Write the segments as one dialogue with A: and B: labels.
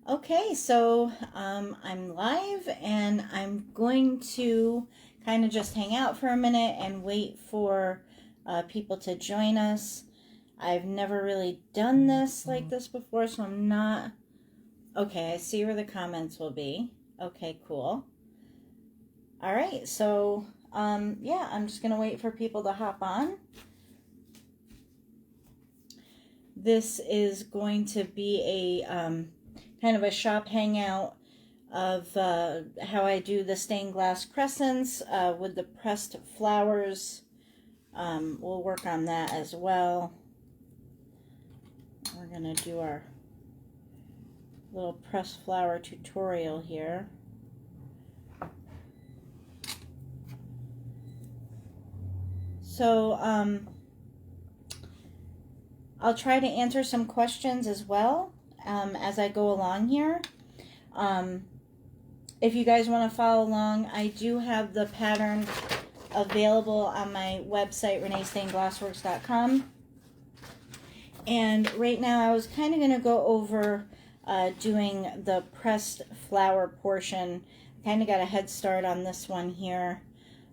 A: Okay, so I'm live and I'm going to kind of just hang out for a minute and wait for people to join us. I've never really done this like this before, so I'm not... Okay, I see where the comments will be. Okay, cool. All right, so yeah, I'm just going to wait for people to hop on. This is going to be a kind of a shop hangout of how I do the stained glass crescents with the pressed flowers. We'll work on that as well. We're going to do our little pressed flower tutorial here. So I'll try to answer some questions as well as I go along here. If you guys want to follow along, I do have the pattern available on my website, reneestainedglassworks.com. And right now I was kind of going to go over doing the pressed flower portion. Kind of got a head start on this one here.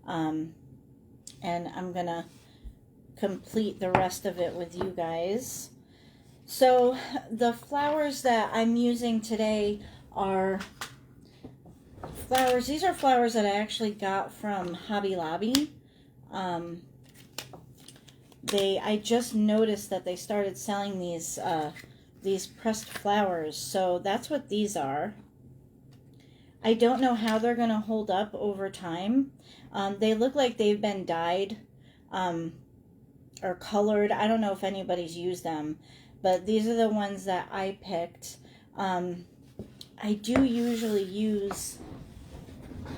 A: And I'm going to complete the rest of it with you guys. So the flowers that I'm using today are flowers. These are flowers that I actually got from Hobby Lobby. I just noticed that they started selling these pressed flowers, so that's what these are. I don't know how they're going to hold up over time. They look like they've been dyed or colored. I don't know if anybody's used them, but these are the ones that I picked. I do usually use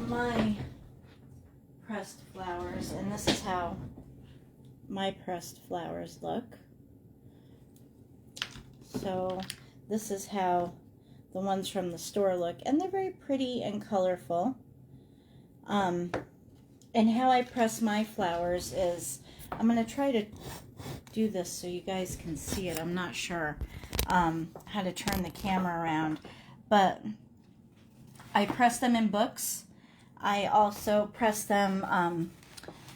A: my pressed flowers, and this is how my pressed flowers look. So this is how the ones from the store look, and they're very pretty and colorful. And how I press my flowers is, I'm going to try to do this so you guys can see it. I'm not sure how to turn the camera around, but I press them in books. I also press them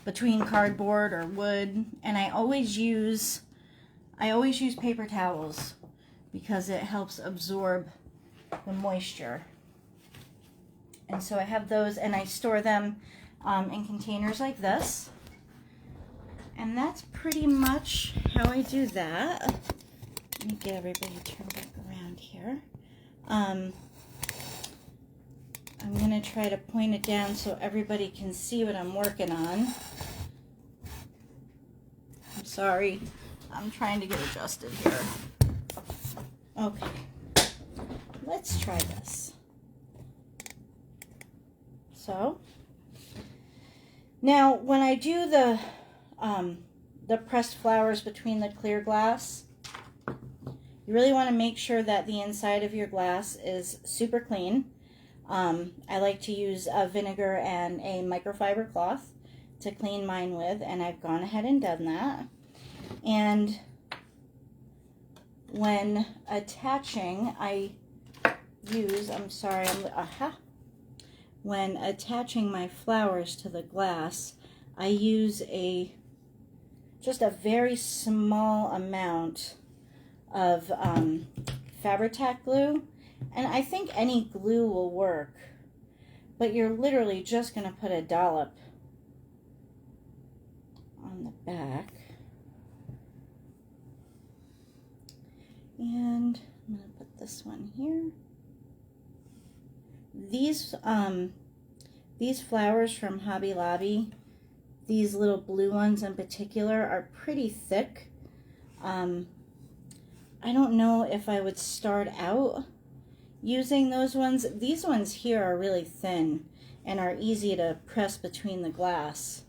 A: between cardboard or wood, and I always use paper towels because it helps absorb the moisture. And so I have those, and I store them in containers like this. And that's pretty much how I do that. Let me get everybody turned back around here. I'm going to try to point it down so everybody can see what I'm working on. I'm sorry. I'm trying to get adjusted here. Okay. Let's try this. So, now when I do the pressed flowers between the clear glass, you really want to make sure that the inside of your glass is super clean. I like to use vinegar and a microfiber cloth to clean mine with, and I've gone ahead and done that. And when attaching, when attaching my flowers to the glass, I use just a very small amount of Fabri-Tac glue, and I think any glue will work, but you're literally just going to put a dollop on the back, and I'm going to put this one here. These flowers from Hobby Lobby, these little blue ones in particular, are pretty thick. I don't know if I would start out using those ones. These ones here are really thin and are easy to press between the glass.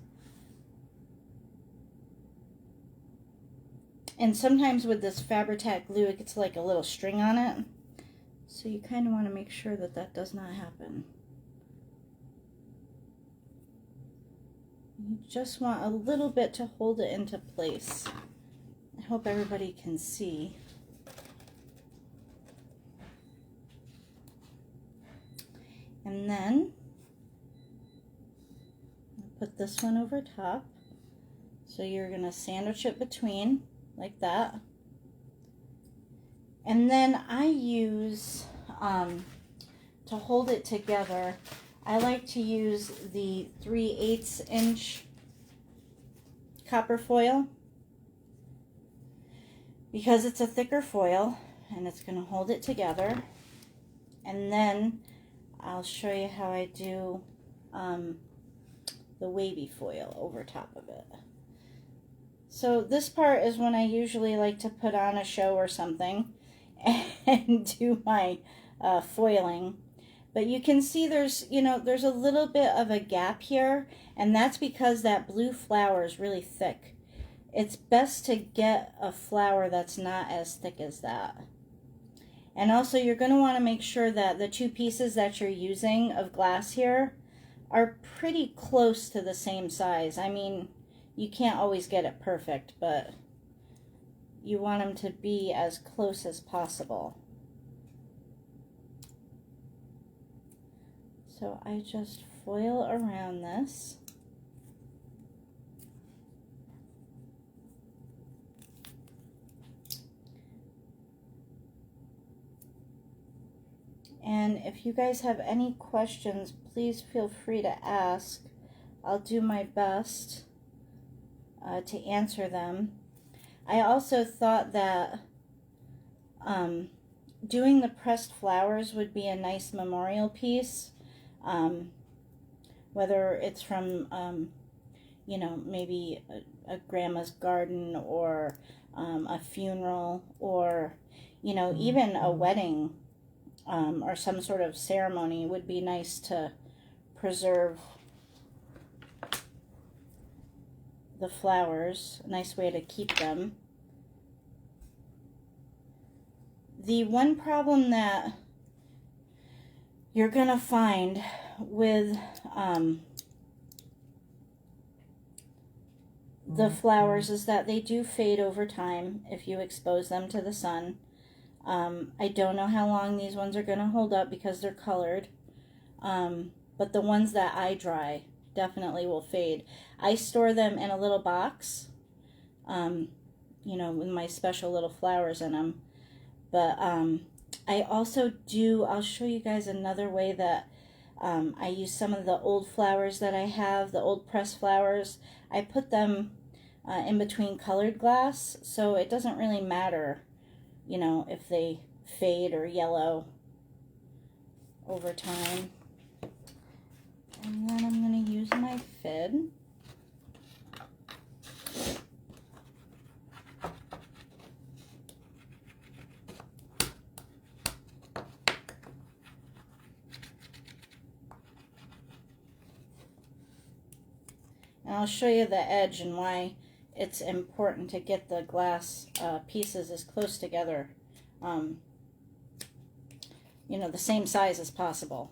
A: And sometimes with this Fabri-Tac glue, it gets like a little string on it. So you kind of want to make sure that that does not happen. You just want a little bit to hold it into place. I hope everybody can see. And then I'll put this one over top. So you're going to sandwich it between like that. And then I use, to hold it together, I like to use the 3/8 inch copper foil because it's a thicker foil and it's going to hold it together. And then I'll show you how I do the wavy foil over top of it. So this part is when I usually like to put on a show or something and do my foiling. But you can see there's, you know, there's a little bit of a gap here, and that's because that blue flower is really thick. It's best to get a flower that's not as thick as that. And also you're going to want to make sure that the two pieces that you're using of glass here are pretty close to the same size. I mean, you can't always get it perfect, but you want them to be as close as possible. So I just foil around this. And if you guys have any questions, please feel free to ask. I'll do my best to answer them. I also thought that doing the pressed flowers would be a nice memorial piece. Whether it's from, you know, maybe a grandma's garden or a funeral or, you know, even a wedding or some sort of ceremony would be nice to preserve the flowers. A nice way to keep them. The one problem that you're going to find with the flowers is that they do fade over time if you expose them to the sun. I don't know how long these ones are going to hold up because they're colored, but the ones that I dry definitely will fade. I store them in a little box, you know, with my special little flowers in them. But I also do, I'll show you guys another way that I use some of the old flowers that I have, the old pressed flowers. I put them in between colored glass, so it doesn't really matter, you know, if they fade or yellow over time. And then I'm going to use my fid. And I'll show you the edge and why it's important to get the glass pieces as close together, you know, the same size as possible.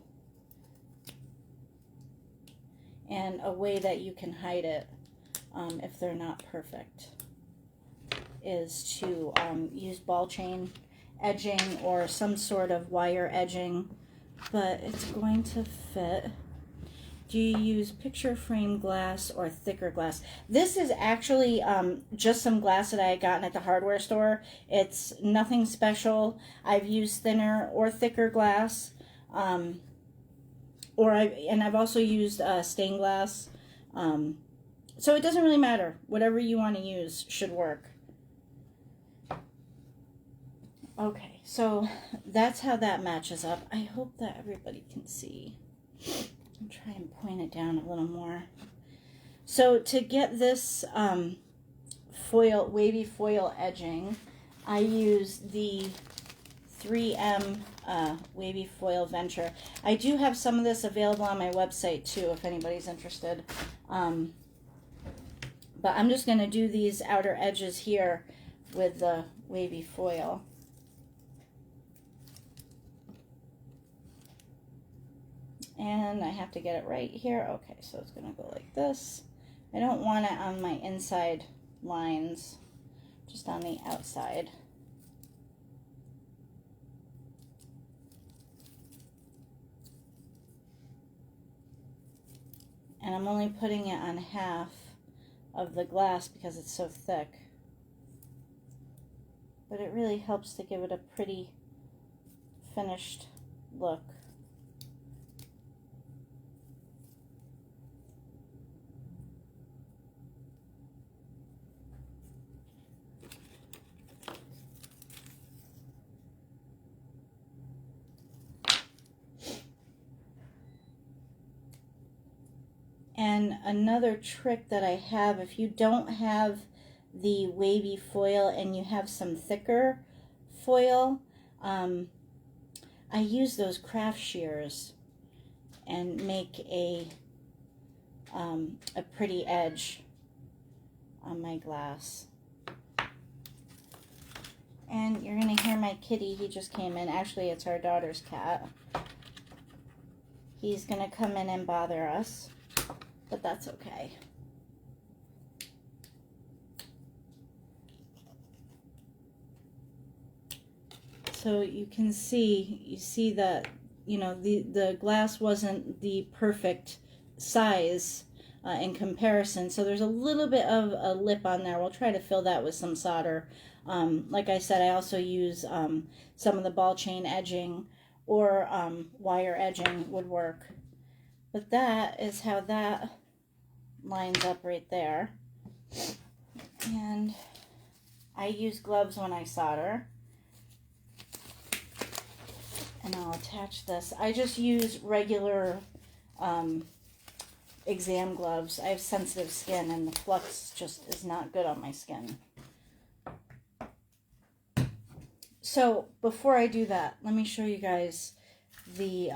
A: And a way that you can hide it if they're not perfect is to use ball chain edging or some sort of wire edging, but it's going to fit. Do you use picture frame glass or thicker glass? This is actually just some glass that I had gotten at the hardware store. It's nothing special. I've used thinner or thicker glass, and I've also used stained glass. So it doesn't really matter. Whatever you want to use should work. Okay, so that's how that matches up. I hope that everybody can see. I'll try and point it down a little more. So to get this wavy foil edging, I use the 3M Wavy Foil Venture. I do have some of this available on my website too, if anybody's interested. But I'm just going to do these outer edges here with the wavy foil. And I have to get it right here. Okay, so it's going to go like this. I don't want it on my inside lines, just on the outside. And I'm only putting it on half of the glass because it's so thick. But it really helps to give it a pretty finished look. And another trick that I have, if you don't have the wavy foil and you have some thicker foil, I use those craft shears and make a pretty edge on my glass. And you're gonna hear my kitty, he just came in. Actually, it's our daughter's cat. He's gonna come in and bother us, but that's okay. So you can see, you see that, you know, the glass wasn't the perfect size in comparison. So there's a little bit of a lip on there. We'll try to fill that with some solder. Like I said, I also use some of the ball chain edging or wire edging would work. But that is how that lines up right there. And I use gloves when I solder. And I'll attach this. I just use regular exam gloves. I have sensitive skin and the Flux just is not good on my skin. So before I do that, let me show you guys the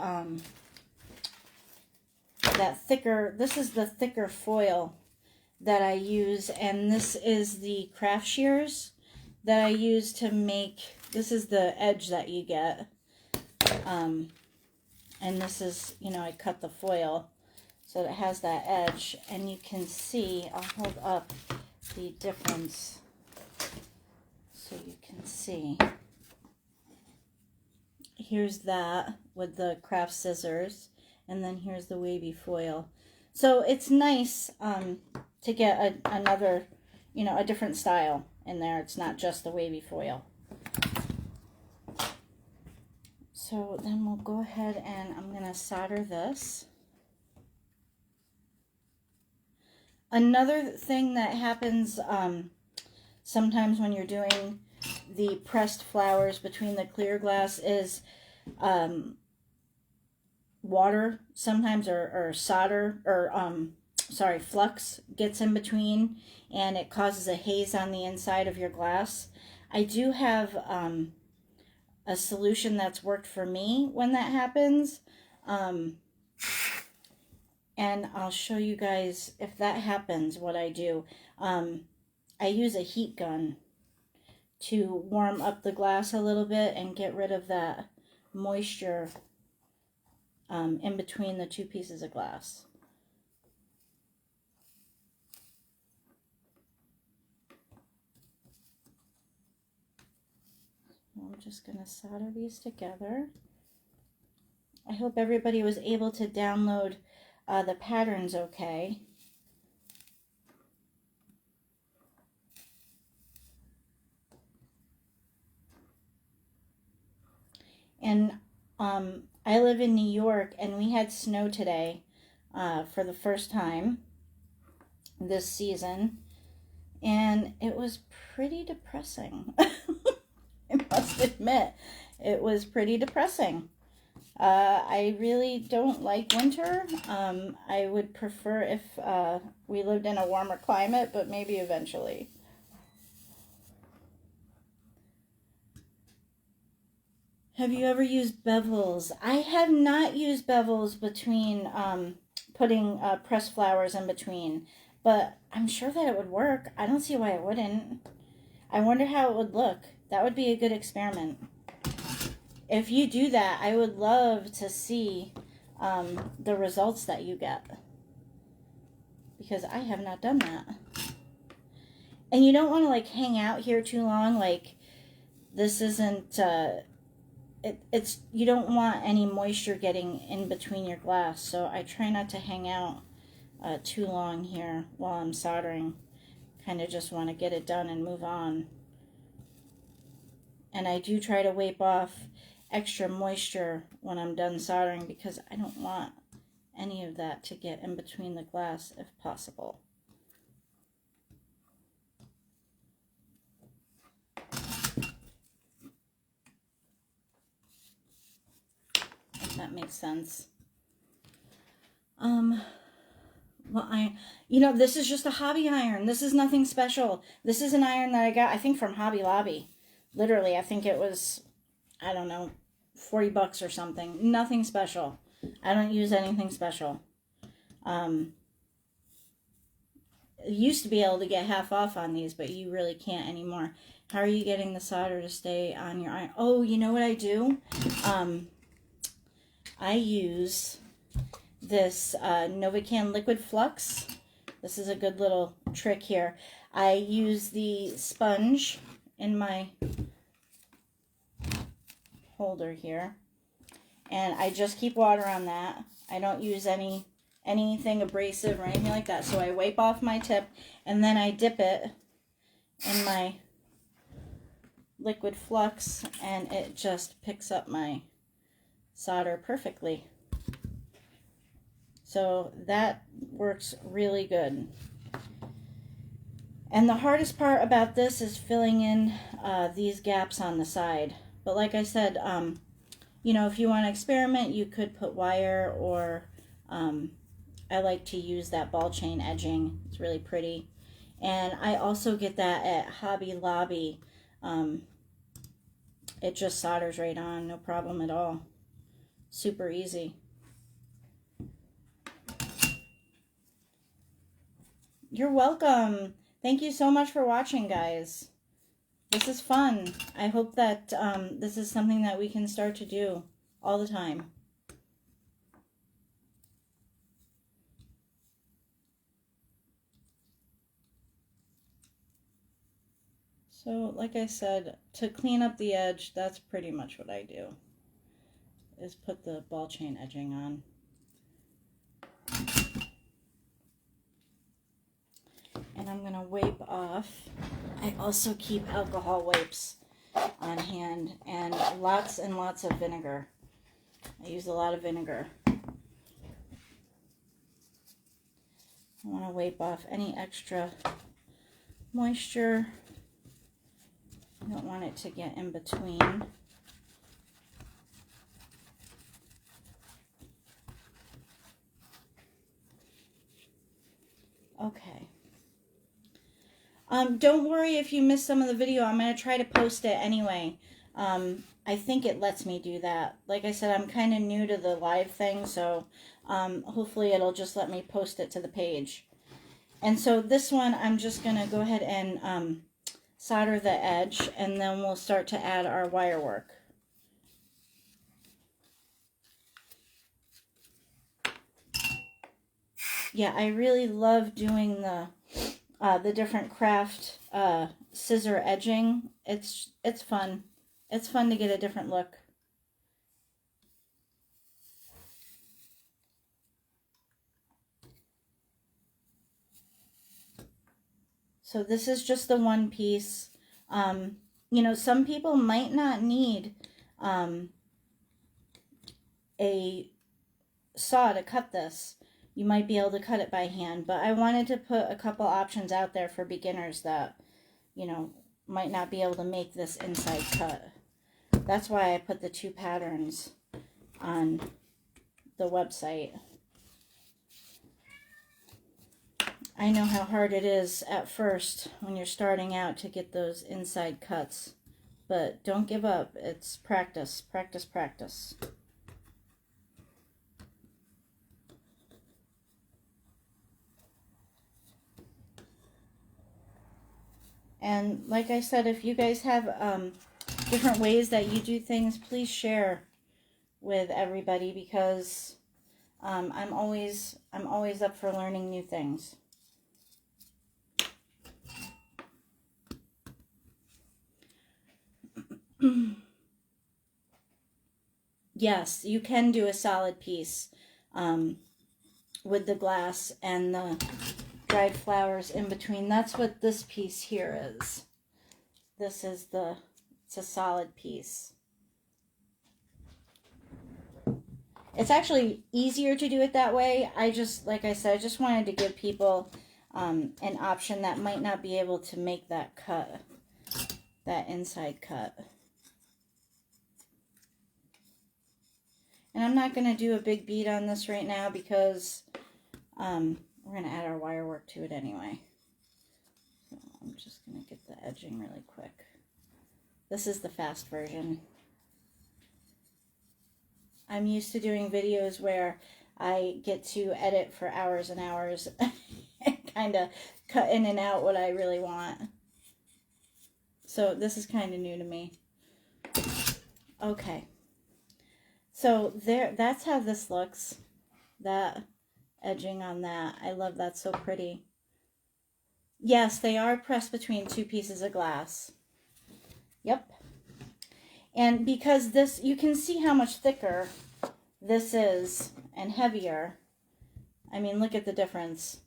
A: this is the thicker foil that I use, and this is the craft shears that I use to make, this is the edge that you get. And this is, you know, I cut the foil so it has that edge, and you can see, I'll hold up the difference so you can see. Here's that with the craft scissors, and then here's the wavy foil. So it's nice to get another, you know, a different style in there. It's not just the wavy foil. So then we'll go ahead and I'm going to solder this. Another thing that happens sometimes when you're doing the pressed flowers between the clear glass is water sometimes, or solder, or sorry, flux gets in between and it causes a haze on the inside of your glass. I do have a solution that's worked for me when that happens, and I'll show you guys if that happens what I do. I use a heat gun to warm up the glass a little bit and get rid of that moisture in between the two pieces of glass. I'm just going to solder these together. I hope everybody was able to download the patterns okay. And I live in New York, and we had snow today for the first time this season, and it was pretty depressing. I must admit, it was pretty depressing. I really don't like winter. I would prefer if we lived in a warmer climate, but maybe eventually. Have you ever used bevels? I have not used bevels between putting pressed flowers in between, but I'm sure that it would work. I don't see why it wouldn't. I wonder how it would look. That would be a good experiment. If you do that, I would love to see the results that you get, because I have not done that. And you don't want to like hang out here too long. Like, this isn't it's you don't want any moisture getting in between your glass, so I try not to hang out too long here while I'm soldering. Kind of just want to get it done and move on. And I do try to wipe off extra moisture when I'm done soldering because I don't want any of that to get in between the glass if possible. If that makes sense. Well, this is just a hobby iron. This is nothing special. This is an iron that I got, I think, from Hobby Lobby. Literally, I think it was, I don't know, 40 bucks or something. Nothing special. I don't use anything special. You used to be able to get half off on these, but you really can't anymore. How are you getting the solder to stay on your iron? Oh, you know what I do? I use this Novacan liquid flux. This is a good little trick here. I use the sponge in my holder here, and I just keep water on that. I don't use anything abrasive or anything like that. So I wipe off my tip, and then I dip it in my liquid flux, and it just picks up my solder perfectly. So that works really good. And the hardest part about this is filling in these gaps on the side. But like I said, if you want to experiment, you could put wire, or I like to use that ball chain edging. It's really pretty. And I also get that at Hobby Lobby. It just solders right on, no problem at all. Super easy. You're welcome. Thank you so much for watching, guys. This is fun. I hope that this is something that we can start to do all the time. So, like I said, to clean up the edge, that's pretty much what I do, is put the ball chain edging on. And I'm going to wipe off. I also keep alcohol wipes on hand and lots of vinegar. I use a lot of vinegar. I want to wipe off any extra moisture. I don't want it to get in between. Okay. Don't worry if you missed some of the video. I'm going to try to post it anyway. I think it lets me do that. Like I said, I'm kind of new to the live thing, so hopefully it'll just let me post it to the page. And so this one, I'm just going to go ahead and solder the edge, and then we'll start to add our wire work. Yeah, I really love doing the different craft scissor edging. It's fun. It's fun to get a different look. So this is just the one piece. Some people might not need a saw to cut this. You might be able to cut it by hand, but I wanted to put a couple options out there for beginners that, might not be able to make this inside cut. That's why I put the two patterns on the website. I know how hard it is at first when you're starting out to get those inside cuts, but don't give up. It's practice, practice, practice. And like I said, if you guys have different ways that you do things, please share with everybody, because I'm always up for learning new things. Yes, you can do a solid piece with the glass and the dried flowers in between. That's what this piece here is. This is it's a solid piece. It's actually easier to do it that way. Like I said, I just wanted to give people an option that might not be able to make that cut, that inside cut. And I'm not going to do a big bead on this right now because we're going to add our wire work to it anyway. So I'm just going to get the edging really quick. This is the fast version. I'm used to doing videos where I get to edit for hours and hours and kind of cut in and out what I really want. So this is kind of new to me. Okay. So that's how this looks. That edging on that. I love that, so pretty. Yes, they are pressed between two pieces of glass. Yep. And because this, you can see how much thicker this is and heavier. I mean, look at the difference.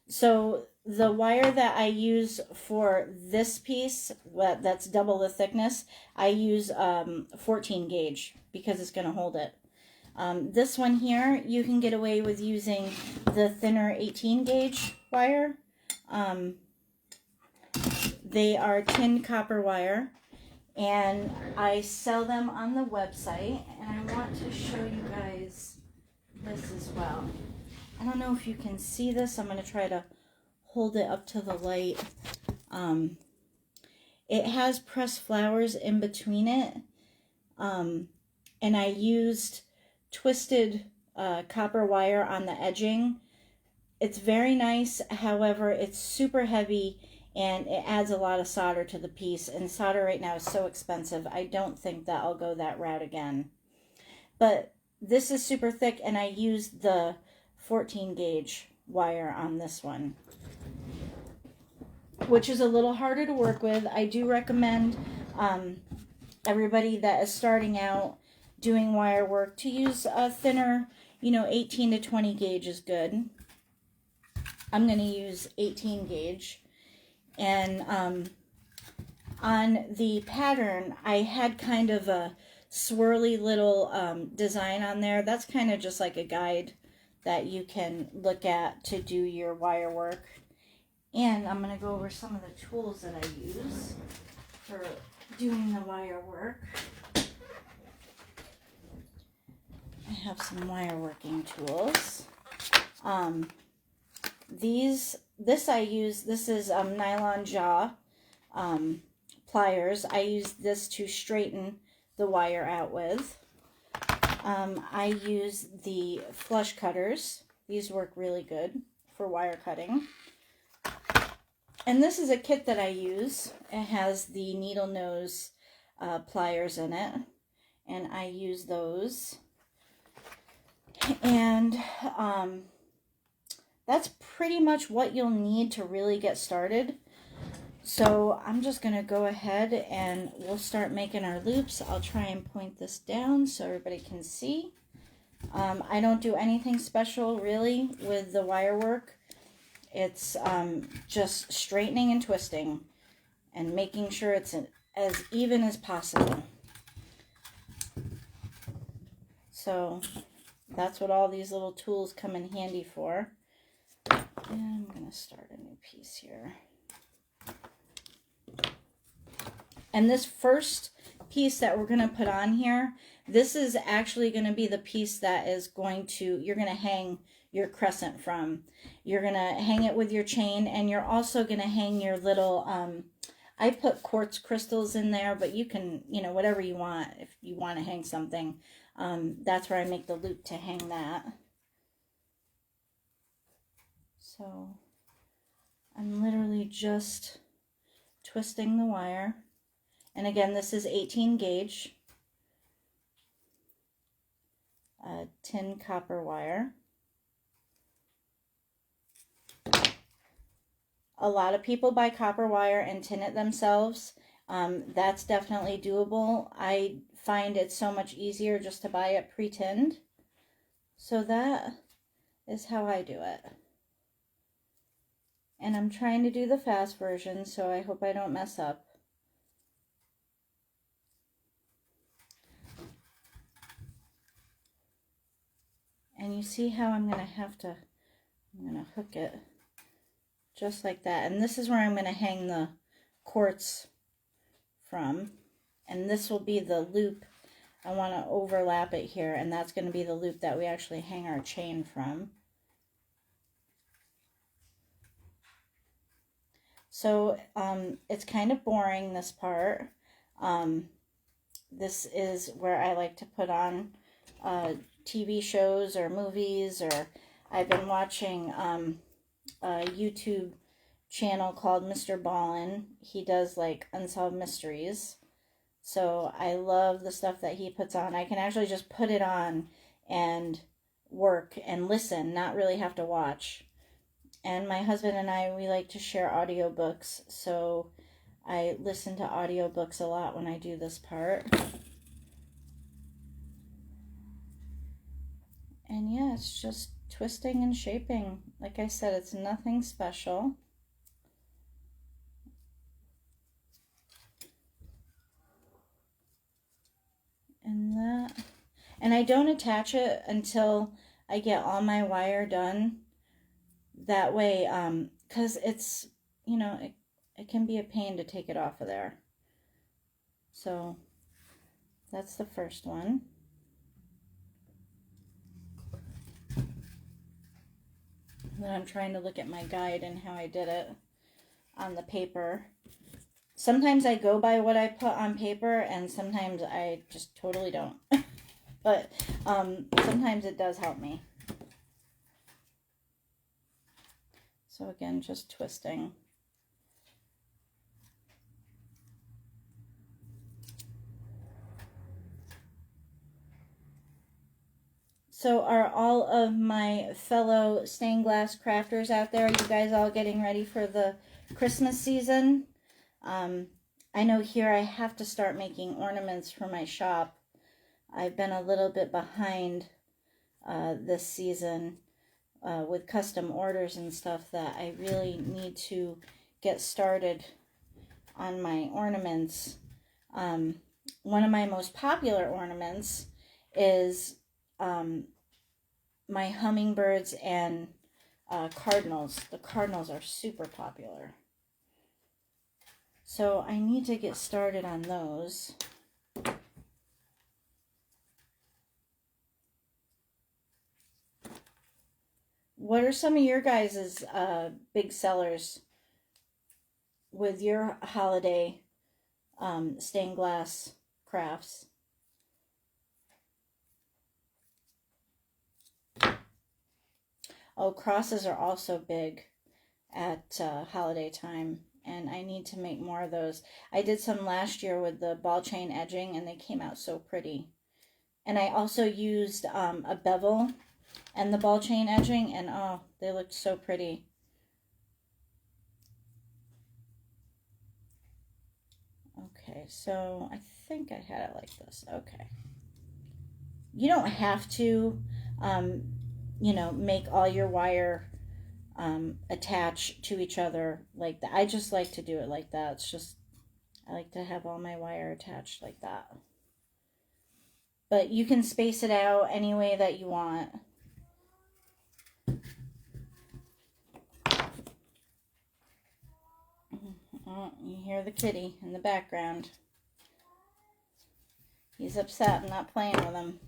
A: So the wire that I use for this piece, that's double the thickness, I use 14 gauge because it's going to hold it. This one here, you can get away with using the thinner 18 gauge wire. They are tin copper wire. And I sell them on the website, and I want to show you guys this as well. I don't know if you can see this. I'm going to try to hold it up to the light. It has pressed flowers in between it, and I used twisted copper wire on the edging. It's very nice, however, it's super heavy, and it adds a lot of solder to the piece. And solder right now is so expensive. I don't think that I'll go that route again. But this is super thick, and I used the 14 gauge wire on this one, which is a little harder to work with. I do recommend everybody that is starting out doing wire work to use a thinner, 18 to 20 gauge is good. I'm going to use 18 gauge. And on the pattern, I had kind of a swirly little design on there. That's kind of just like a guide that you can look at to do your wire work. And I'm going to go over some of the tools that I use for doing the wire work. I have some wire working tools. This is Nylon Jaw Pliers. I use this to straighten the wire out with. I use the flush cutters. These work really good for wire cutting. And this is a kit that I use. It has the needle nose pliers in it, and I use those. And that's pretty much what you'll need to really get started. So I'm just going to go ahead and we'll start making our loops. I'll try and point this down so everybody can see. I don't do anything special really with the wire work. It's just straightening and twisting and making sure it's as even as possible. So that's what all these little tools come in handy for. And I'm going to start a new piece here. And this first piece that we're going to put on here, this is actually going to be the piece that is you're going to hang your crescent from. You're going to hang it with your chain, and you're also going to hang your little, I put quartz crystals in there, but you can, whatever you want, if you want to hang something. That's where I make the loop to hang that. So I'm literally just twisting the wire. And again, this is 18 gauge tin copper wire. A lot of people buy copper wire and tin it themselves. That's definitely doable. I find it's so much easier just to buy it pre-tinned. So is how I do it. And I'm trying to do the fast version, so I hope I don't mess up. And you see how I'm going to hook it just like that. And this is where I'm going to hang the quartz from. And this will be the loop. I want to overlap it here, and that's going to be the loop that we actually hang our chain from. So it's kind of boring, this part. This is where I like to put on TV shows or movies, or I've been watching a YouTube channel called Mr. Ballin. He does like unsolved mysteries. So I love the stuff that he puts on. I can actually just put it on and work and listen, not really have to watch. And my husband and I, we like to share audiobooks, so I listen to audiobooks a lot when I do this part. And yeah, it's just twisting and shaping. Like I said, it's nothing special. And I don't attach it until I get all my wire done. That way, because it's, you know, it can be a pain to take it off of there. So that's the first one. And then I'm trying to look at my guide and how I did it on the paper. Sometimes I go by what I put on paper, and sometimes I just totally don't. But sometimes it does help me. So again, just twisting. So are all of my fellow stained glass crafters out there, are you guys all getting ready for the Christmas season? I know here I have to start making ornaments for my shop. I've been a little bit behind this season with custom orders and stuff, that I really need to get started on my ornaments. One of my most popular ornaments is my hummingbirds and cardinals. The cardinals are super popular. So I need to get started on those. What are some of your guys' big sellers with your holiday stained glass crafts? Oh, crosses are also big at holiday time, and I need to make more of those. I did some last year with the ball chain edging, and they came out so pretty. And I also used a bevel and the ball chain edging, and oh, they looked so pretty. Okay, so I think I had it like this. Okay. You don't have to, you know, make all your wire attach to each other like that. I just like to do it like that. It's just, I like to have all my wire attached like that. But you can space it out any way that you want. Oh, you hear the kitty in the background. He's upset and not playing with him.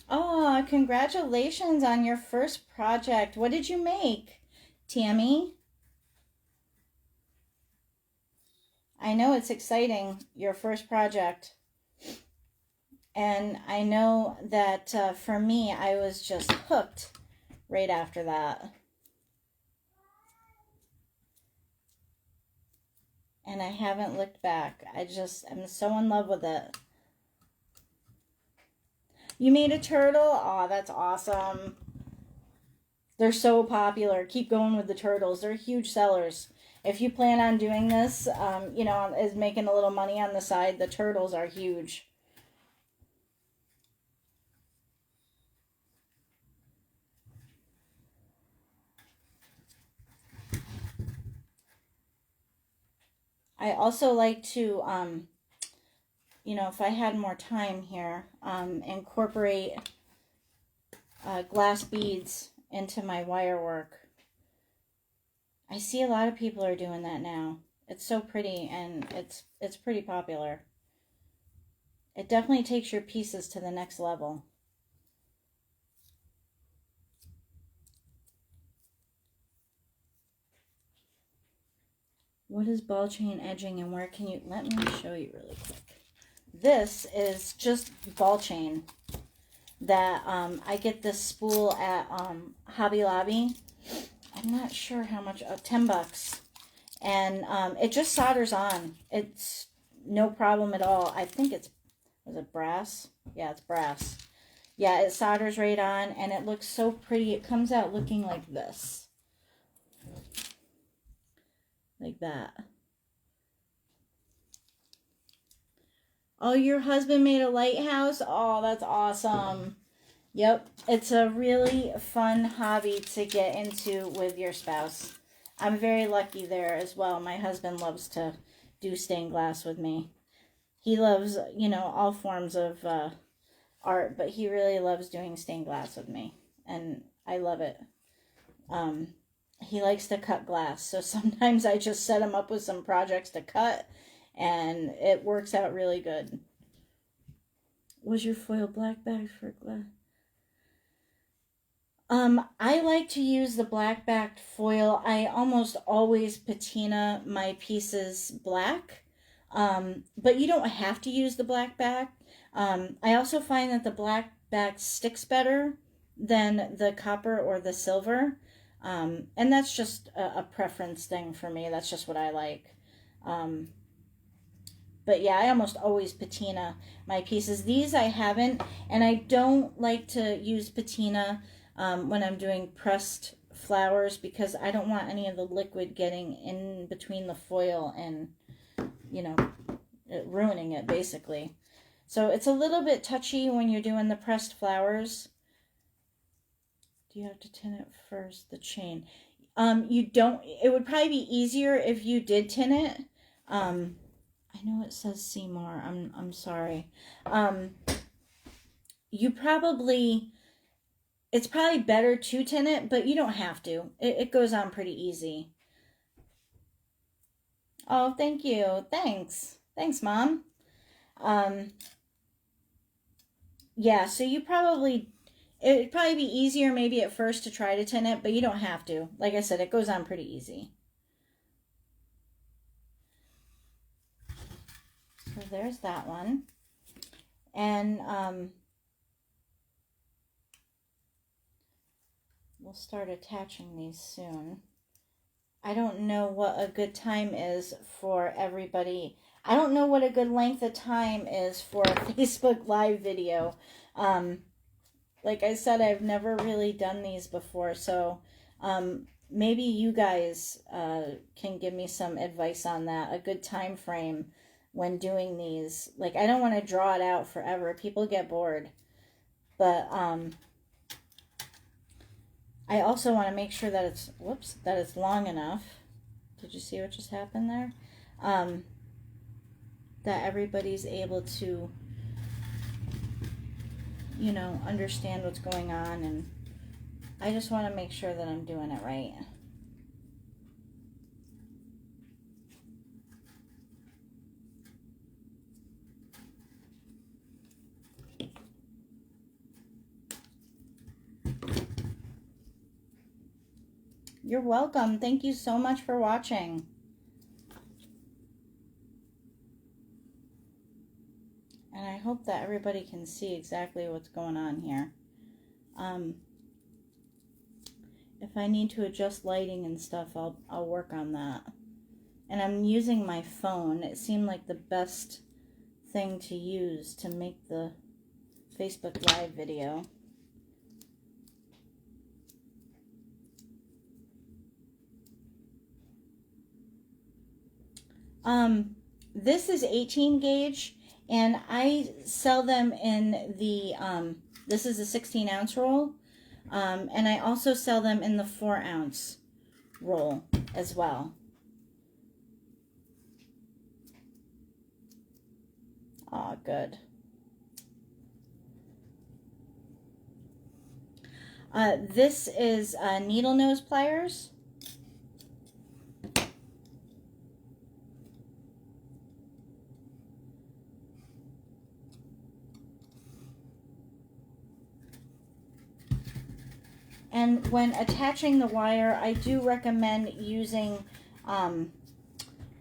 A: Oh, congratulations on your first project. What did you make, Tammy? I know it's exciting, your first project. And I know that for me, I was just hooked right after that. And I haven't looked back. I'm so in love with it. You made a turtle? Oh, that's awesome. They're so popular. Keep going with the turtles. They're huge sellers. If you plan on doing this, you know, is making a little money on the side, the turtles are huge. I also like to, you know, if I had more time here, incorporate glass beads into my wire work. I see a lot of people are doing that now. It's so pretty, and it's pretty popular. It definitely takes your pieces to the next level. What is ball chain edging, and where can you... Let me show you really quick. This is just ball chain that I get this spool at Hobby Lobby. I'm not sure how much, $10. And it just solders on. It's no problem at all. I think it's, was it brass? Yeah, it's brass. Yeah, it solders right on, and it looks so pretty. It comes out looking like this. Like that. Oh, your husband made a lighthouse? Oh, that's awesome. Yep, it's a really fun hobby to get into with your spouse. I'm very lucky there as well. My husband loves to do stained glass with me. He loves, you know, all forms of art, but he really loves doing stained glass with me, and I love it. He likes to cut glass, so sometimes I just set him up with some projects to cut, and it works out really good. Was your foil black bag for glass? I like to use the black backed foil. I almost always patina my pieces black, but you don't have to use the black back. I also find that the black back sticks better than the copper or the silver, and that's just a preference thing for me. That's just what I like. But yeah, I almost always patina my pieces. These I haven't, and I don't like to use patina when I'm doing pressed flowers, because I don't want any of the liquid getting in between the foil and, you know, ruining it basically. So it's a little bit touchy when you're doing the pressed flowers. Do you have to tin it first, the chain? You don't. It would probably be easier if you did tin it. I know it says Seymour. I'm sorry. You probably... It's probably better to tin it, but you don't have to. It goes on pretty easy. Oh, thank you. Thanks. Thanks, Mom. Yeah, so you probably... It'd probably be easier maybe at first to try to tin it, but you don't have to. Like I said, it goes on pretty easy. So there's that one. And we'll start attaching these soon. I don't know what a good time is for everybody. I don't know what a good length of time is for a Facebook Live video. Like I said, I've never really done these before, so maybe you guys can give me some advice on that, a good time frame when doing these. Like, I don't want to draw it out forever. People get bored. But I also want to make sure that it's, that it's long enough. Did you see what just happened there? That everybody's able to, you know, understand what's going on, and I just want to make sure that I'm doing it right. You're welcome. Thank you so much for watching. And I hope that everybody can see exactly what's going on here. If I need to adjust lighting and stuff, I'll work on that. And I'm using my phone. It seemed like the best thing to use to make the Facebook Live video. This is 18 gauge, and I sell them in the, this is a 16 ounce roll, and I also sell them in the 4 ounce roll as well. Oh, good. This is needle nose pliers. And when attaching the wire, I do recommend using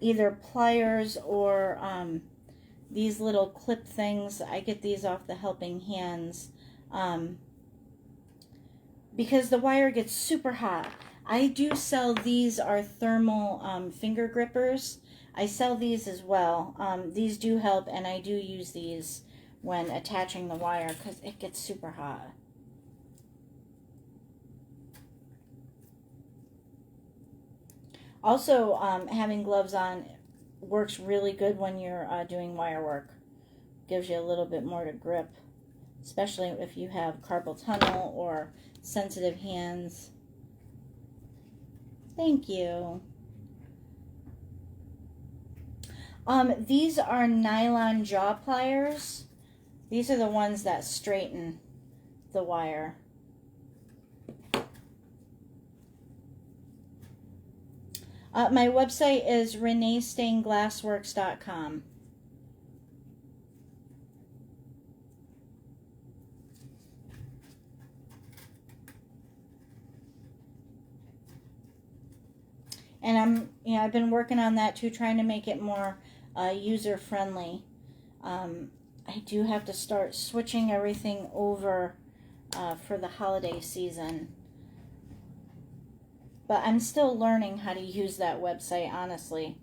A: either pliers or these little clip things. I get these off the Helping Hands because the wire gets super hot. I do sell these are thermal finger grippers. I sell these as well. These do help, and I do use these when attaching the wire because it gets super hot. Also, having gloves on works really good when you're doing wire work. Gives you a little bit more to grip, especially if you have carpal tunnel or sensitive hands. Thank you. These are Nylon Jaw Pliers. These are the ones that straighten the wire. My website is reneestainglassworks.com. And I've been working on that too, trying to make it more user-friendly. I do have to start switching everything over for the holiday season. But I'm still learning how to use that website, honestly.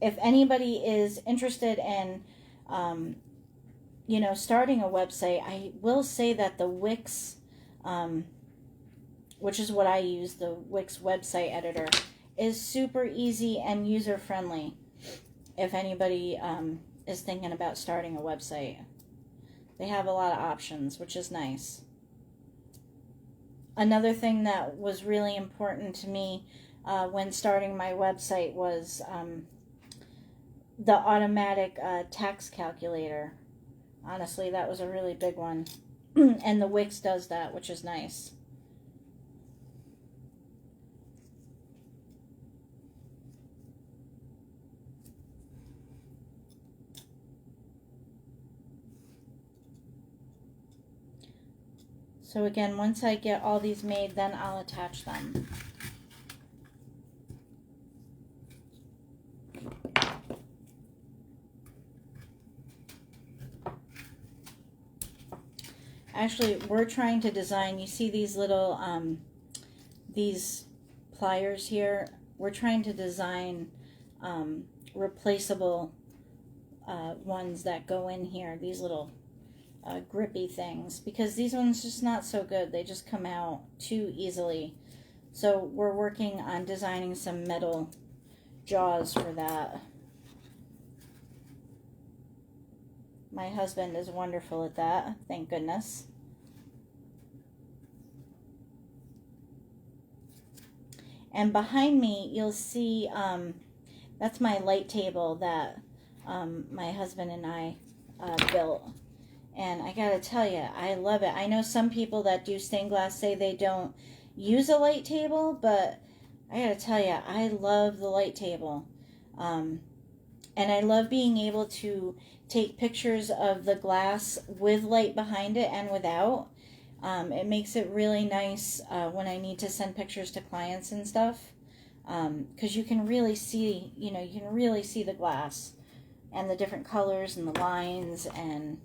A: If anybody is interested in, starting a website, I will say that the Wix, which is what I use, the Wix website editor, is super easy and user-friendly if anybody is thinking about starting a website. They have a lot of options, which is nice. Another thing that was really important to me when starting my website was the automatic tax calculator. Honestly, that was a really big one. And the Wix does that, which is nice. So again, once I get all these made, then I'll attach them. Actually, we're trying to design, you see these little, these pliers here? We're trying to design replaceable ones that go in here, these little grippy things, because these ones just not so good. They just come out too easily. So we're working on designing some metal jaws for that. My husband is wonderful at that, thank goodness. And behind me, you'll see that's my light table that my husband and I built. And I gotta tell you, I love it. I know some people that do stained glass say they don't use a light table, but I gotta tell you, I love the light table. And I love being able to take pictures of the glass with light behind it and without. It makes it really nice when I need to send pictures to clients and stuff. Because you can really see, you can really see the glass and the different colors and the lines. And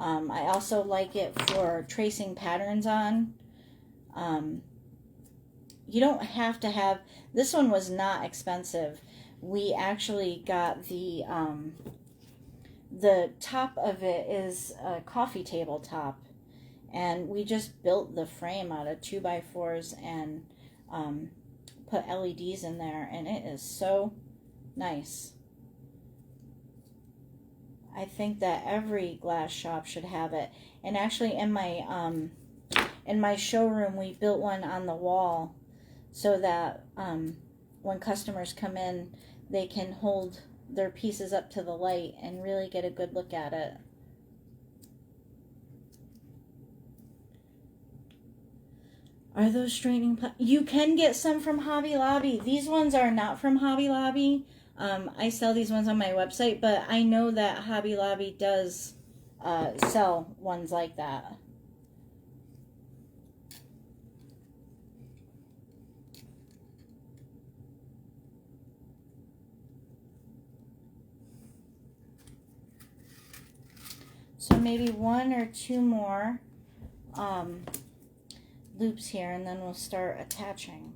A: I also like it for tracing patterns on. You don't have to have, this one was not expensive. We actually got the top of it is a coffee table top. And we just built the frame out of 2x4s and put LEDs in there. And it is so nice. I think that every glass shop should have it. And actually in my showroom, we built one on the wall so that when customers come in, they can hold their pieces up to the light and really get a good look at it. Are those straightening pliers? You can get some from Hobby Lobby. These ones are not from Hobby Lobby. I sell these ones on my website, but I know that Hobby Lobby does sell ones like that. So maybe 1 or 2 more loops here, and then we'll start attaching.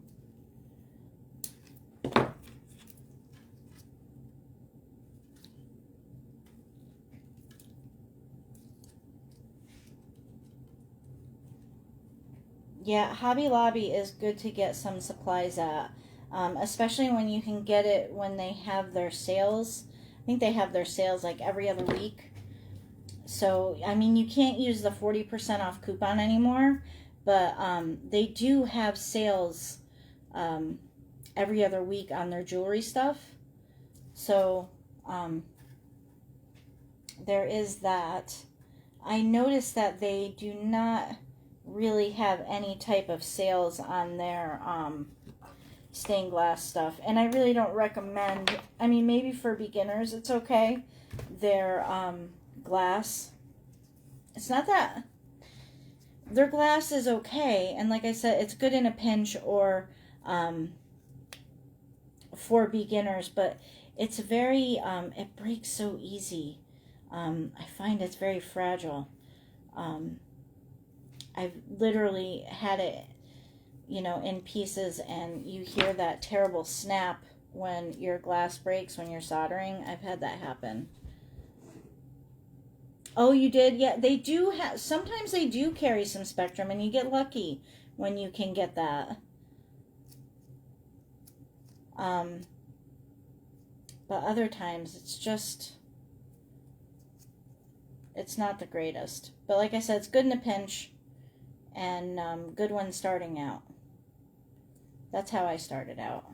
A: Yeah, Hobby Lobby is good to get some supplies at, especially when you can get it when they have their sales. I think they have their sales like every other week. So, I mean, you can't use the 40% off coupon anymore, but they do have sales every other week on their jewelry stuff. So, there is that. I noticed that they do not really have any type of sales on their stained glass stuff, and I really don't recommend. I mean, maybe for beginners it's okay. Their glass, it's not that their glass is okay, and like I said, it's good in a pinch or for beginners, but it's very it breaks so easy. I find it's very fragile. I've literally had it, you know, in pieces, and you hear that terrible snap when your glass breaks when you're soldering. I've had that happen. Oh, you did? Yeah, they do have, sometimes they do carry some Spectrum, and you get lucky when you can get that. But other times it's just, it's not the greatest. But like I said, it's good in a pinch. And good one starting out. That's how I started out.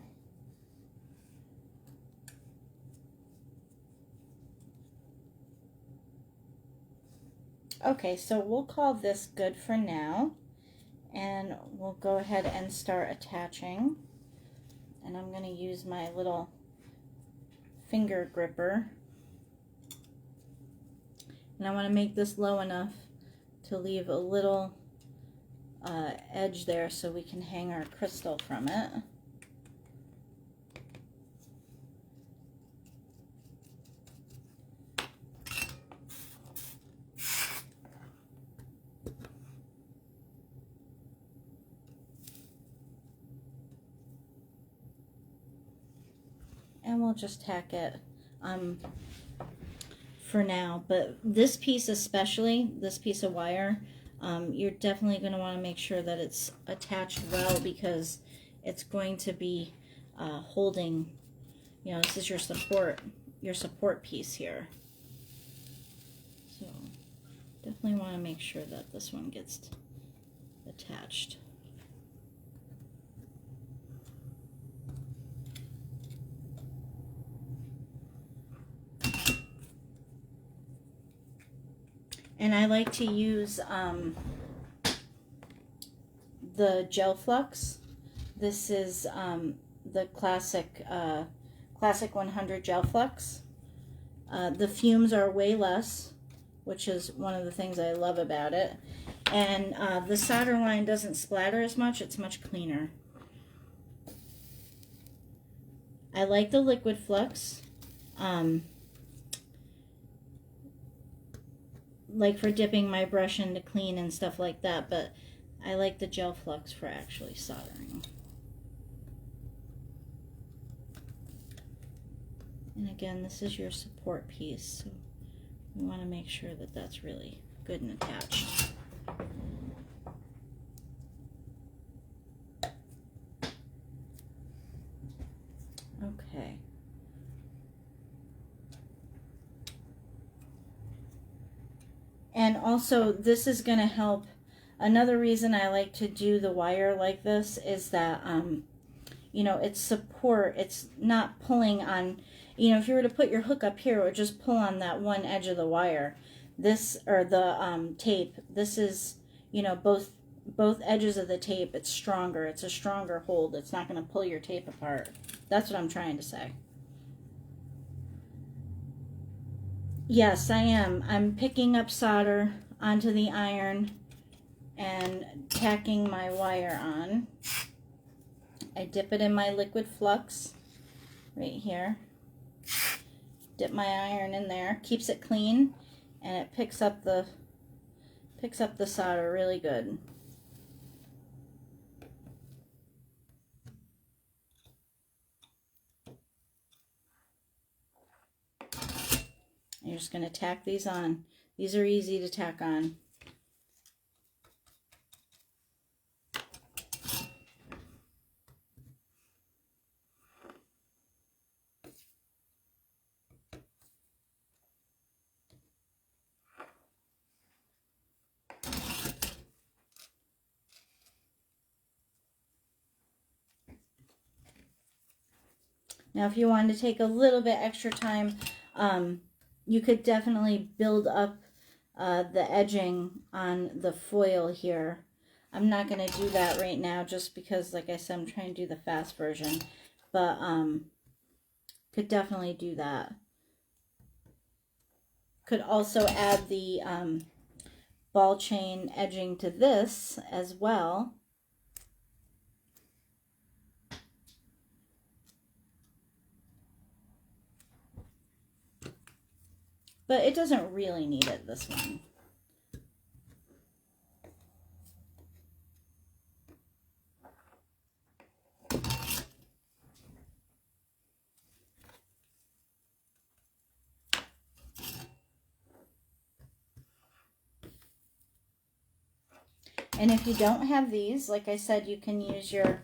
A: Okay, so we'll call this good for now. And we'll go ahead and start attaching. And I'm going to use my little finger gripper. And I want to make this low enough to leave a little edge there so we can hang our crystal from it. And we'll just tack it for now, but this piece especially, this piece of wire, you're definitely going to want to make sure that it's attached well, because it's going to be holding, you know, this is your support piece here. So definitely want to make sure that this one gets attached. And I like to use the gel Flux. This is the classic 100 gel Flux. The fumes are way less, which is one of the things I love about it. And the solder line doesn't splatter as much. It's much cleaner. I like the liquid Flux. Like for dipping my brush into clean and stuff like that, but I like the gel Flux for actually soldering. And again, this is your support piece, so we want to make sure that that's really good and attached. Okay. And also, this is going to help. Another reason I like to do the wire like this is that, you know, it's support. It's not pulling on. you know, if you were to put your hook up here, it would just pull on that one edge of the wire. This, or the tape, this is, you know, both edges of the tape. It's stronger. It's a stronger hold. It's not going to pull your tape apart. That's what I'm trying to say. Yes, I am. I'm picking up solder onto the iron and tacking my wire on. I dip it in my liquid flux right here. Dip my iron in there, keeps it clean, and it picks up the solder really good. You're just going to tack these on. These are easy to tack on. Now, if you wanted to take a little bit extra time, you could definitely build up the edging on the foil here. I'm not going to do that right now just because, like I said, I'm trying to do the fast version. But could definitely do that. Could also add the ball chain edging to this as well. But it doesn't really need it, this one. And if you don't have these, like I said, you can use your,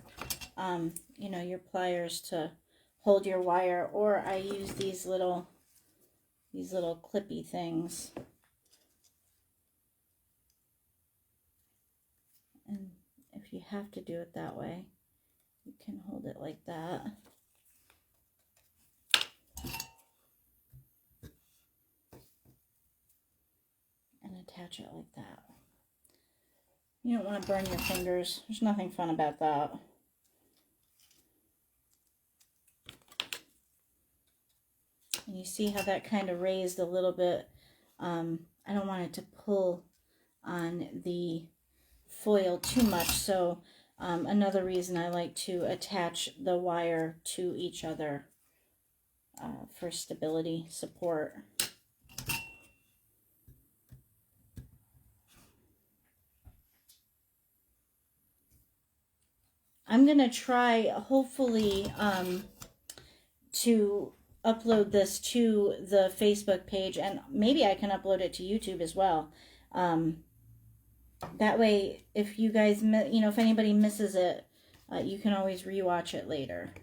A: you know, your pliers to hold your wire, or I use these little clippy things. And if you have to do it that way, you can hold it like that. And attach it like that. You don't want to burn your fingers. There's nothing fun about that. And you see how that kind of raised a little bit. I don't want it to pull on the foil too much, so another reason I like to attach the wire to each other for stability, support. I'm going to try, hopefully, to upload this to the Facebook page, and maybe I can upload it to YouTube as well. That way, if you guys, you know, if anybody misses it, you can always rewatch it later.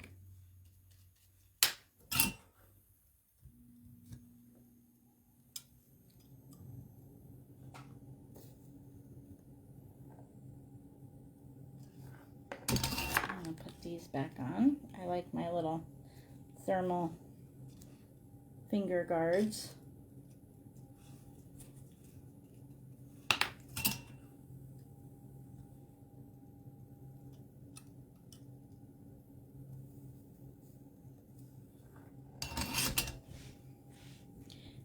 A: I'm going to put these back on. I like my little thermal finger guards.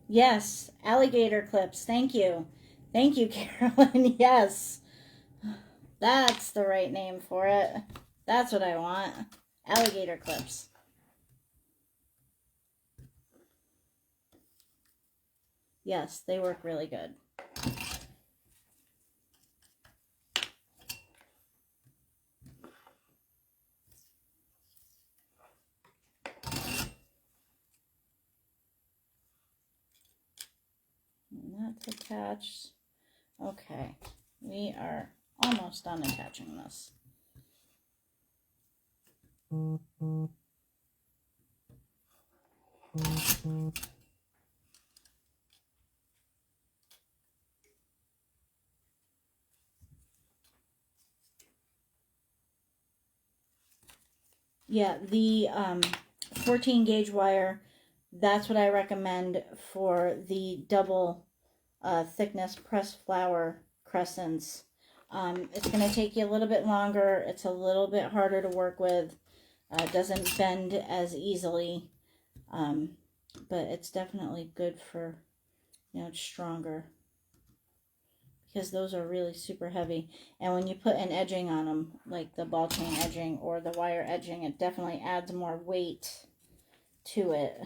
A: Yes, alligator clips. Thank you. Thank you, Carolyn. Yes. That's the right name for it. That's what I want. Alligator clips. Yes, they work really good. And that's attached. Okay, we are almost done attaching this. Yeah, the 14 gauge wire that's what I recommend for the double thickness pressed flower crescents. It's going to take you a little bit longer. It's a little bit harder to work with. It doesn't bend as easily, but it's definitely good for, you know, it's stronger, because those are really super heavy. And when you put an edging on them, like the ball chain edging or the wire edging, it definitely adds more weight to it.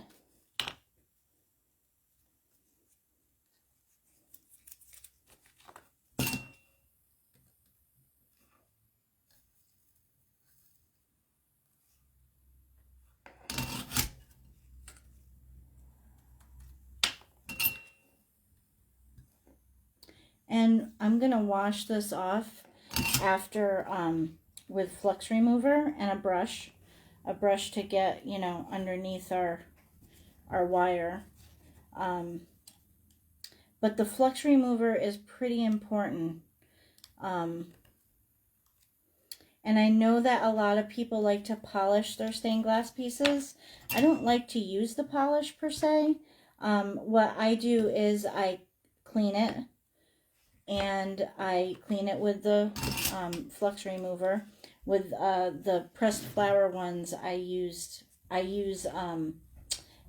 A: And I'm going to wash this off after with Flux remover and a brush to get, you know, underneath our wire. But the Flux remover is pretty important. And I know that a lot of people like to polish their stained glass pieces. I don't like to use the polish per se. What I do is I clean it. And I clean it with the Flux remover. With the pressed flower ones, I use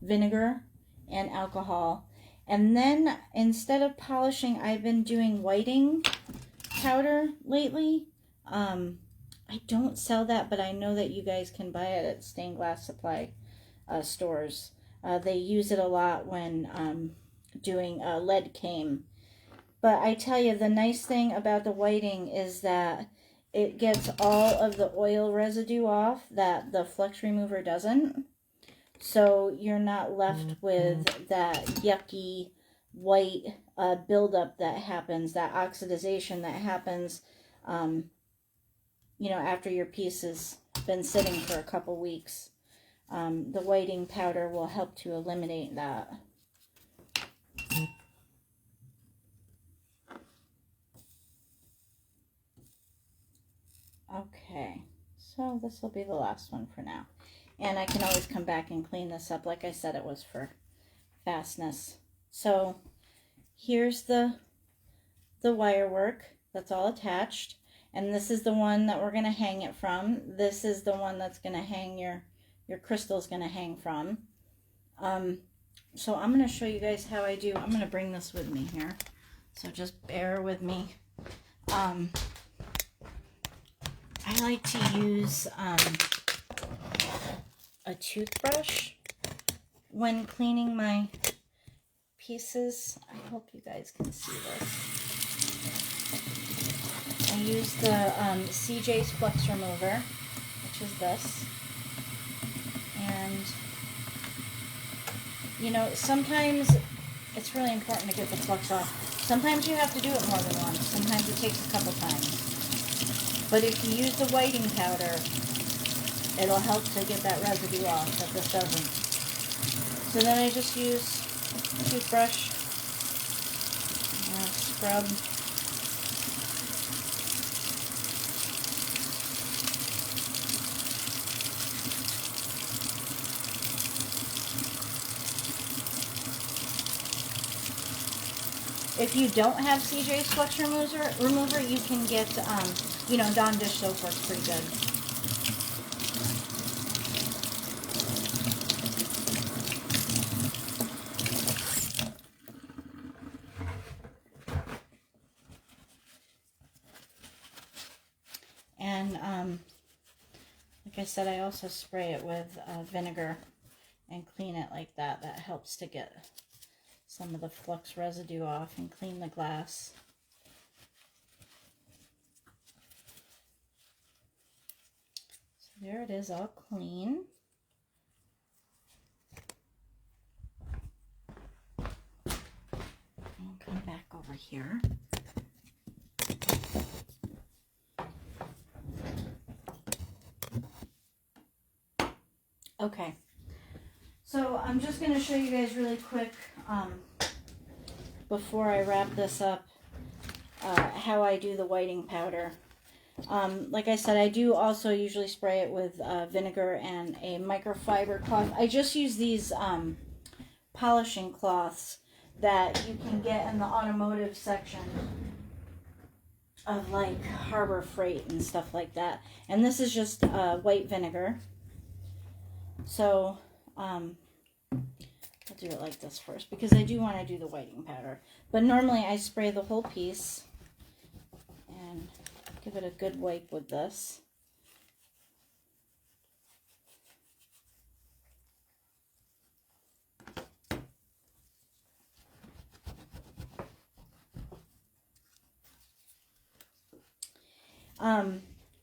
A: vinegar and alcohol. And then instead of polishing, I've been doing whiting powder lately. I don't sell that, but I know that you guys can buy it at stained glass supply stores. They use it a lot when doing lead came. But I tell you, the nice thing about the whiting is that it gets all of the oil residue off that the Flux remover doesn't. So you're not left with that yucky white buildup that happens, that oxidization that happens, you know, after your piece has been sitting for a couple weeks. The whiting powder will help to eliminate that. Okay, so this will be the last one for now. And I can always come back and clean this up. Like I said, it was for fastness. So here's the wire work that's all attached. And this is the one that we're going to hang it from. This is the one that's going to hang your crystal's going to hang from. So I'm going to show you guys how I do. I'm going to bring this with me here. So just bear with me. I like to use a toothbrush when cleaning my pieces. I hope you guys can see this. I use the CJ's Flux remover, which is this. And, you know, sometimes it's really important to get the flux off. Sometimes you have to do it more than once. Sometimes it takes a couple times. But if you use the whiting powder, it'll help to get that residue off that this doesn't. So then I just use a toothbrush, scrub. If you don't have CJ's Flux remover, you can get, you know, Dawn dish soap works pretty good. And like I said, I also spray it with vinegar and clean it like that. That helps to get some of the flux residue off and clean the glass. So there it is, all clean. I'll come back over here. Okay, so I'm just going to show you guys really quick before I wrap this up how I do the whiting powder. Like I said, I do also usually spray it with vinegar and a microfiber cloth. I just use these polishing cloths that you can get in the automotive section of like Harbor Freight and stuff like that. And this is just white vinegar. So I'll do it like this first because I do want to do the whitening powder. But normally I spray the whole piece and give it a good wipe with this.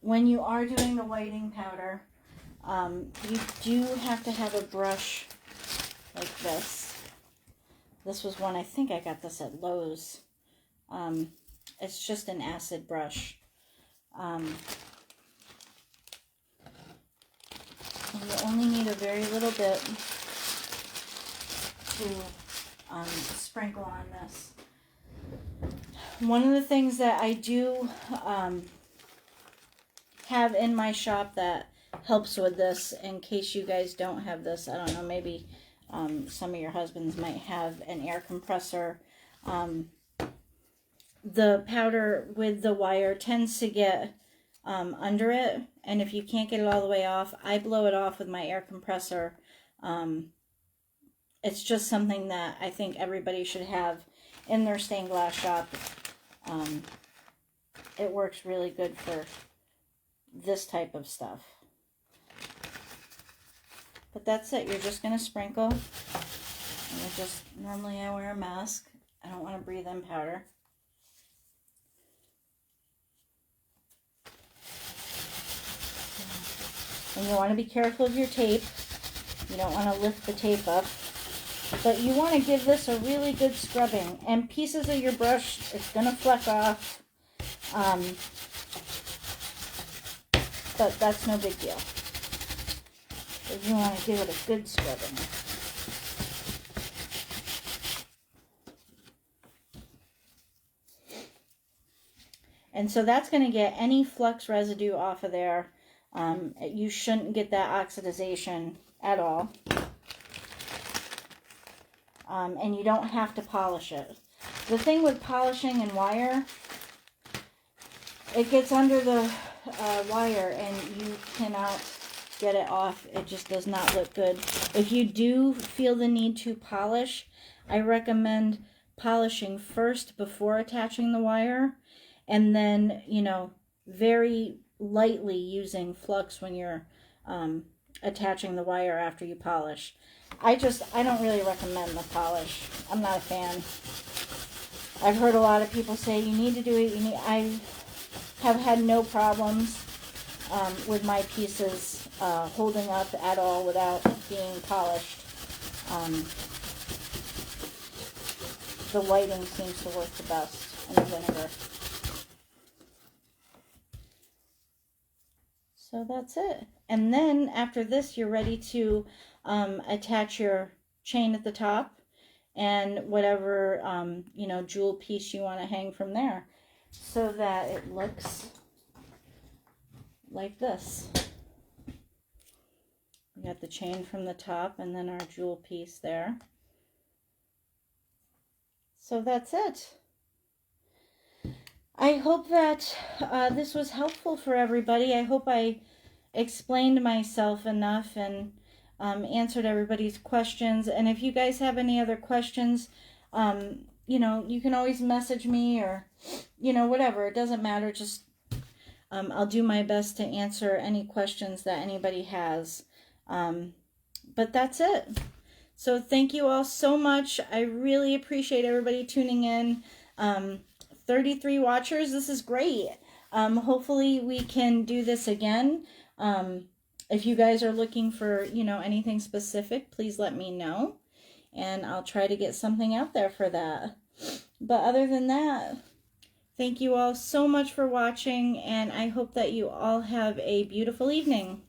A: When you are doing the whitening powder, you do have to have a brush like this. This was one, I think I got this at Lowe's. It's just an acid brush. And you only need a very little bit to sprinkle on this. One of the things that I do have in my shop that helps with this, in case you guys don't have this, I don't know, maybe some of your husbands might have an air compressor. The powder with the wire tends to get under it, and if you can't get it all the way off, I blow it off with my air compressor. It's just something that I think everybody should have in their stained glass shop. It works really good for this type of stuff. But that's it. You're just going to sprinkle. And normally I wear a mask. I don't want to breathe in powder. And you want to be careful of your tape. You don't want to lift the tape up. But you want to give this a really good scrubbing. And pieces of your brush, it's going to fleck off. But that's no big deal. But you want to give it a good scrubbing. And so that's going to get any flux residue off of there. You shouldn't get that oxidization at all. And you don't have to polish it. The thing with polishing and wire, it gets under the wire and you cannot get it off. It just does not look good. If you do feel the need to polish, I recommend polishing first before attaching the wire, and then, you know, very lightly using flux when you're attaching the wire after you polish. I don't really recommend the polish. I'm not a fan. I've heard a lot of people say you need to do it. I have had no problems with my pieces holding up at all without being polished. The whiting seems to work the best in the vinegar. So that's it. And then after this, you're ready to attach your chain at the top and whatever, you know, jewel piece you want to hang from there, so that it looks like this. We got the chain from the top and then our jewel piece there. So that's it. I hope that this was helpful for everybody. I hope I explained myself enough and answered everybody's questions. And if you guys have any other questions, you know, you can always message me or, you know, whatever. It doesn't matter. Just I'll do my best to answer any questions that anybody has. But that's it. So thank you all so much. I really appreciate everybody tuning in. 33 watchers. This is great. Hopefully we can do this again. If you guys are looking for, you know, anything specific, please let me know. And I'll try to get something out there for that. But other than that, thank you all so much for watching. And I hope that you all have a beautiful evening.